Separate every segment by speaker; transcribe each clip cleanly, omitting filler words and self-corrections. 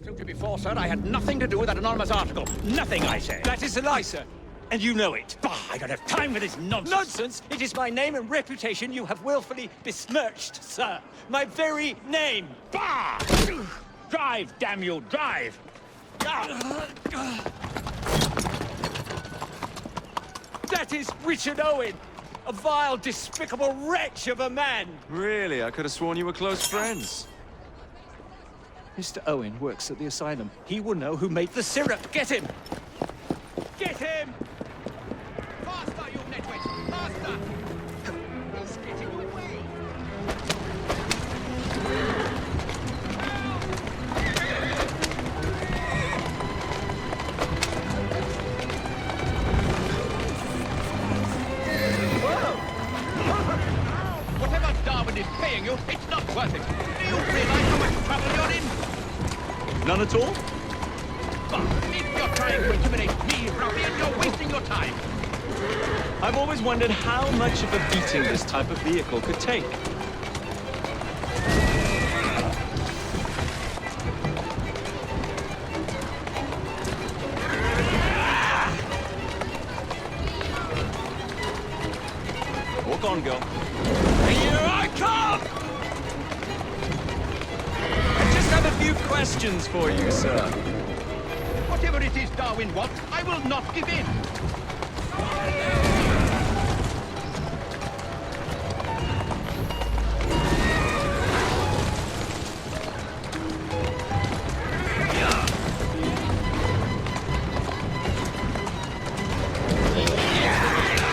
Speaker 1: told you before, sir, I had nothing to do with that anonymous article. Nothing, I say.
Speaker 2: That is a lie, sir. And you know it.
Speaker 1: Bah, I don't have time for this nonsense.
Speaker 2: Nonsense! It is my name and reputation you have willfully besmirched, sir. My very name.
Speaker 1: Bah! Drive, damn you, drive!
Speaker 2: That is Richard Owen, a vile, despicable wretch of a man.
Speaker 3: Really? I could have sworn you were close friends.
Speaker 2: Mr. Owen works at the asylum. He will know who made the syrup. Get him! Get him!
Speaker 1: Faster, you nitwit! Faster! He's getting away! Whatever Darwin is paying you, it's not worth it. Do you realize how much trouble you're in?
Speaker 3: None at all?
Speaker 1: But if you're trying to intimidate me, Ruffian, you're wasting your time.
Speaker 3: I've always wondered how much of a beating this type of vehicle could take. Walk on, girl.
Speaker 2: Here I come!
Speaker 3: I just have a few questions for you, sir.
Speaker 1: Whatever it is Darwin wants, I will not give in.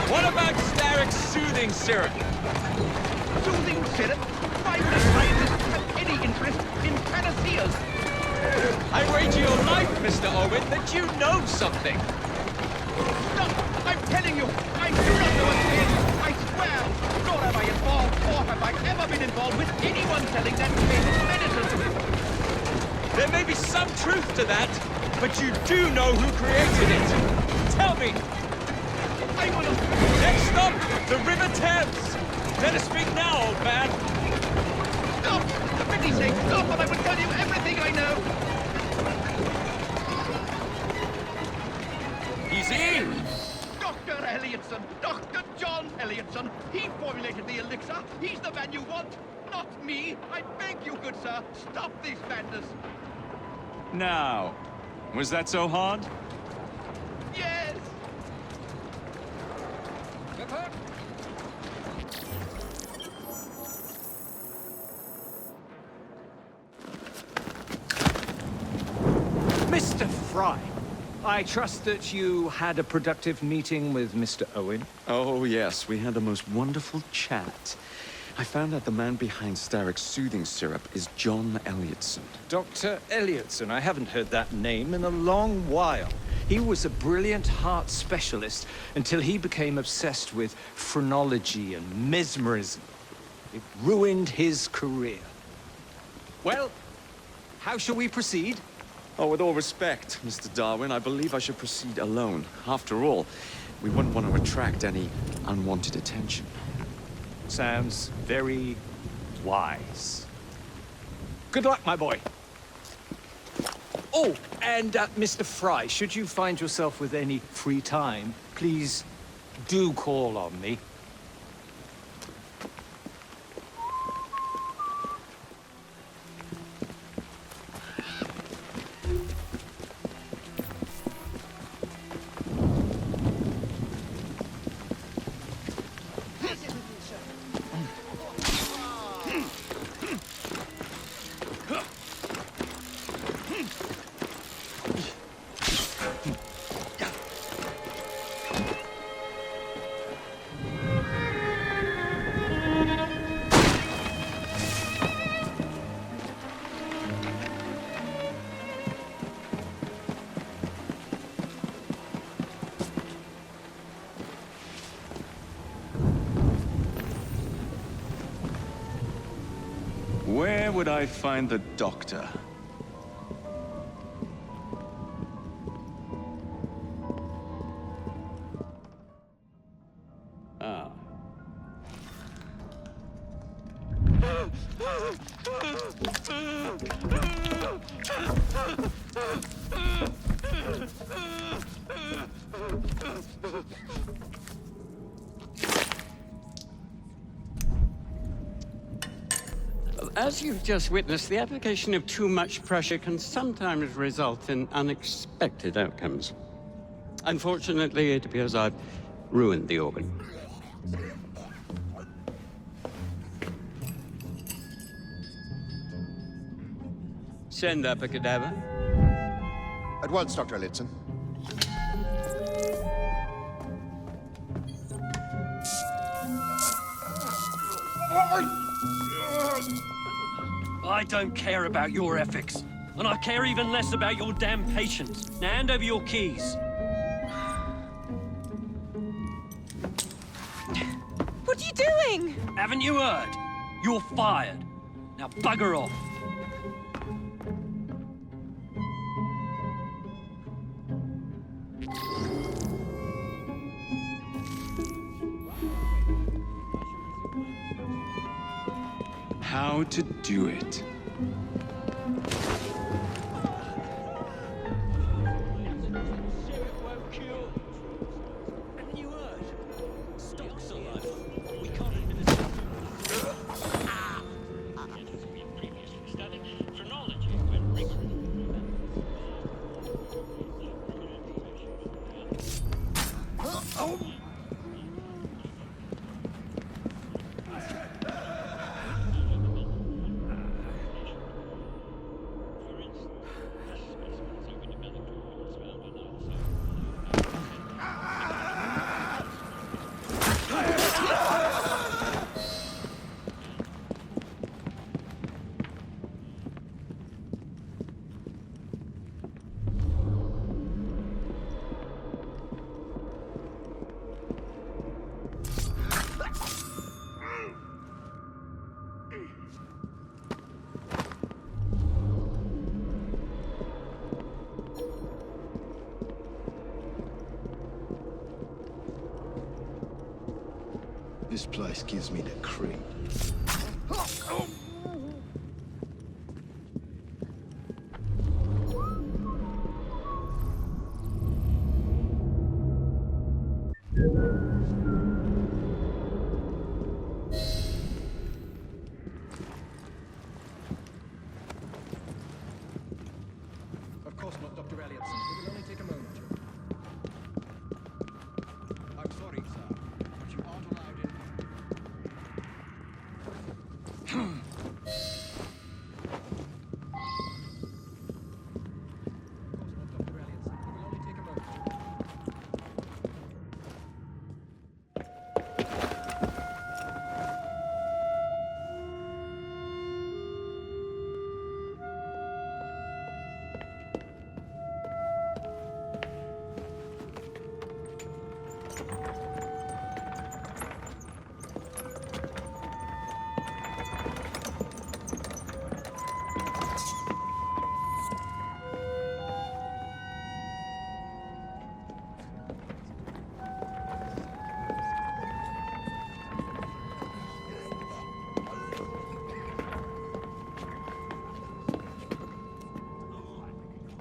Speaker 3: What about Starrick's soothing syrup?
Speaker 1: Soothing syrup? Why would a scientist have any interest in panaceas?
Speaker 3: I wager your life, Mr. Owen, that you know something.
Speaker 1: Stop! I'm telling you, I do not know a thing. I swear. Nor have I involved, or have I ever been involved with anyone selling that famous medicine.
Speaker 3: There may be some truth to that, but you do know who created it. Tell me.
Speaker 1: I will...
Speaker 3: Next stop, the River Thames. Better speak now, old man.
Speaker 1: Stop! For pity's sake, stop, and I will tell you everything I know.
Speaker 3: Easy.
Speaker 1: Dr. Elliotson, Dr. John Elliotson. He formulated the elixir. He's the man you want, not me. I beg you, good sir, stop this madness.
Speaker 3: Now, was that so hard?
Speaker 1: Yes!
Speaker 2: Mr. Fry, I trust that you had a productive meeting with Mr. Owen.
Speaker 3: Oh, yes. We had the most wonderful chat. I found out the man behind Starrick's soothing syrup is John Elliotson.
Speaker 2: Dr. Elliotson, I haven't heard that name in a long while. He was a brilliant heart specialist until he became obsessed with phrenology and mesmerism. It ruined his career. Well, how shall we proceed?
Speaker 3: Oh, with all respect, Mr. Darwin, I believe I should proceed alone. After all, we wouldn't want to attract any unwanted attention.
Speaker 2: Sounds very wise. Good luck, my boy. Oh, and Mr. Fry, should you find yourself with any free time, please do call on me.
Speaker 3: Where would I find the doctor? Ah.
Speaker 4: Well, as you've just witnessed, the application of too much pressure can sometimes result in unexpected outcomes. Unfortunately, it appears I've ruined the organ. Send up a cadaver.
Speaker 5: At once, Dr. Elliotson.
Speaker 6: I don't care about your ethics. And I care even less about your damn patience. Now hand over your keys.
Speaker 7: What are you doing?
Speaker 6: Haven't you heard? You're fired. Now bugger off.
Speaker 3: How to do it.
Speaker 5: This place gives me the creep.
Speaker 1: Of course not, Dr. Elliotson. It will only take a moment. I'm sorry, sir, but you aren't allowed in.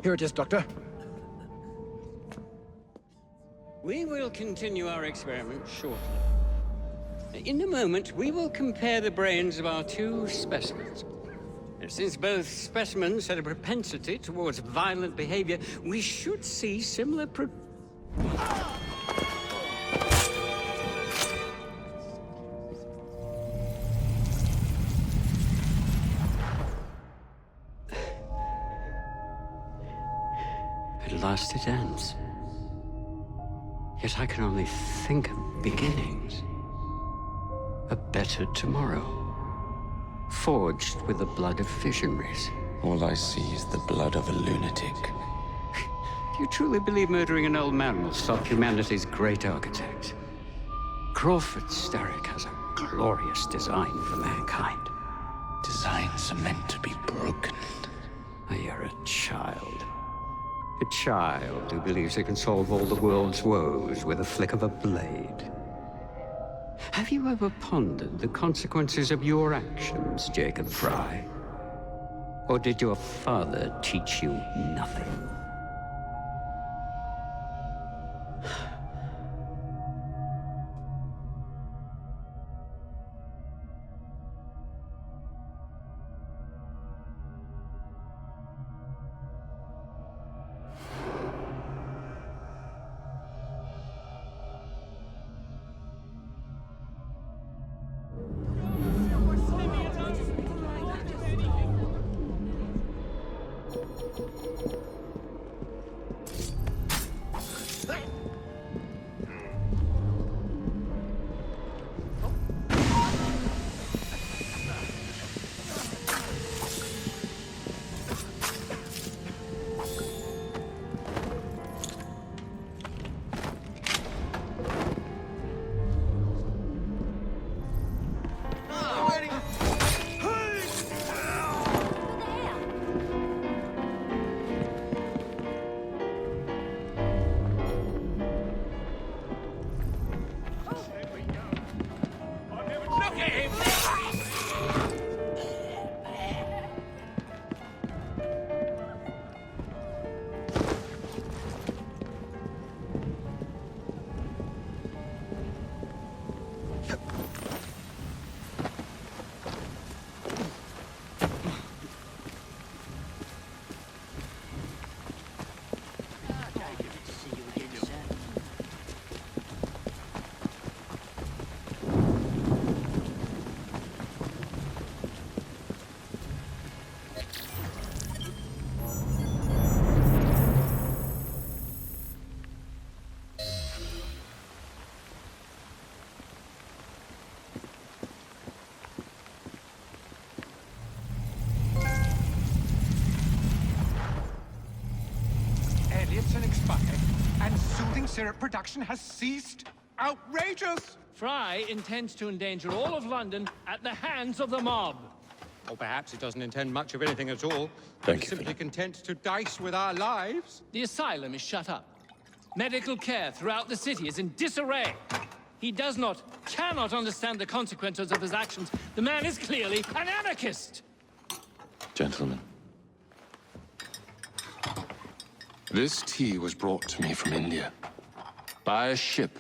Speaker 8: Here it is, Doctor.
Speaker 4: We will continue our experiment shortly. In a moment, we will compare the brains of our two specimens. Since both specimens had a propensity towards violent behavior, we should see similar At last it ends. Yet I can only think of beginnings. A better tomorrow. Forged with the blood of visionaries.
Speaker 3: All I see is the blood of a lunatic.
Speaker 4: Do you truly believe murdering an old man will stop humanity's great architect? Crawford Starrick has a glorious design for mankind.
Speaker 3: Designs are meant to be broken.
Speaker 4: You're a child. A child who believes it can solve all the world's woes with a flick of a blade. Have you ever pondered the consequences of your actions, Jacob Fry? Or did your father teach you nothing?
Speaker 9: Elliotson expired, and soothing syrup production has ceased? Outrageous!
Speaker 10: Fry intends to endanger all of London at the hands of the mob.
Speaker 8: Or perhaps it doesn't intend much of anything at all.
Speaker 3: Thank
Speaker 8: It's
Speaker 3: you,
Speaker 8: simply content to dice with our lives.
Speaker 10: The asylum is shut up. Medical care throughout the city is in disarray. He cannot understand the consequences of his actions. The man is clearly an anarchist!
Speaker 11: Gentlemen. This tea was brought to me from India. By a ship.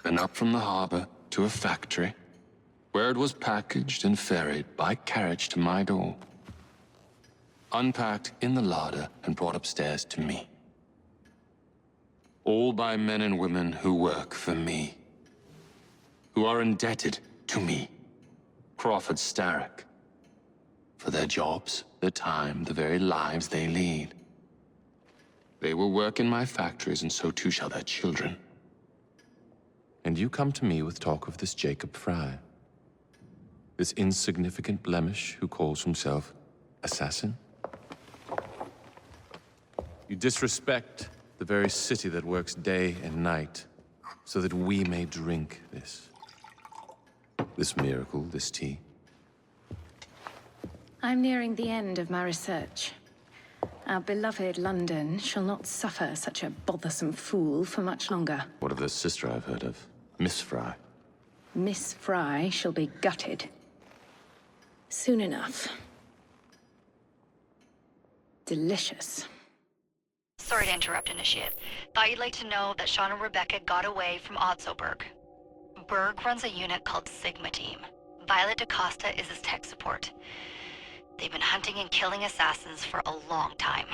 Speaker 11: Then up from the harbor to a factory, where it was packaged and ferried by carriage to my door. Unpacked in the larder and brought upstairs to me. All by men and women who work for me. Who are indebted to me, Crawford Starrick. For their jobs, their time, the very lives they lead. They will work in my factories, and so too shall their children. And you come to me with talk of this Jacob Fry. This insignificant blemish who calls himself assassin? You disrespect the very city that works day and night, so that we may drink this miracle, this tea.
Speaker 7: I'm nearing the end of my research. Our beloved London shall not suffer such a bothersome fool for much longer.
Speaker 11: What of the sister I've heard of? Miss Fry.
Speaker 7: Miss Fry shall be gutted. Soon enough. Delicious.
Speaker 12: Sorry to interrupt, Initiate. Thought you'd like to know that Sean and Rebecca got away from Otzoberg. Berg runs a unit called Sigma Team. Violet DaCosta is his tech support. They've been hunting and killing assassins for a long time.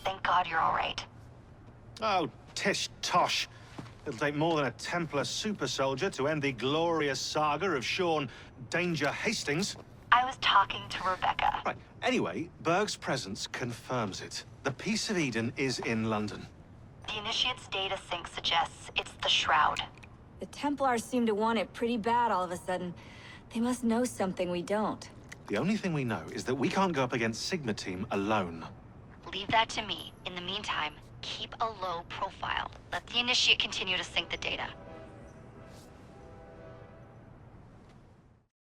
Speaker 12: Thank God you're all right.
Speaker 13: Oh, tish tosh. It'll take more than a Templar super soldier to end the glorious saga of Sean Danger Hastings.
Speaker 12: I was talking to Rebecca.
Speaker 13: Right. Anyway, Berg's presence confirms it. The Peace of Eden is in London.
Speaker 12: The Initiate's data sync suggests it's the Shroud.
Speaker 14: The Templars seem to want it pretty bad all of a sudden. They must know something we don't.
Speaker 13: The only thing we know is that we can't go up against Sigma Team alone.
Speaker 12: Leave that to me. In the meantime, keep a low profile. Let the Initiate continue to sync the data.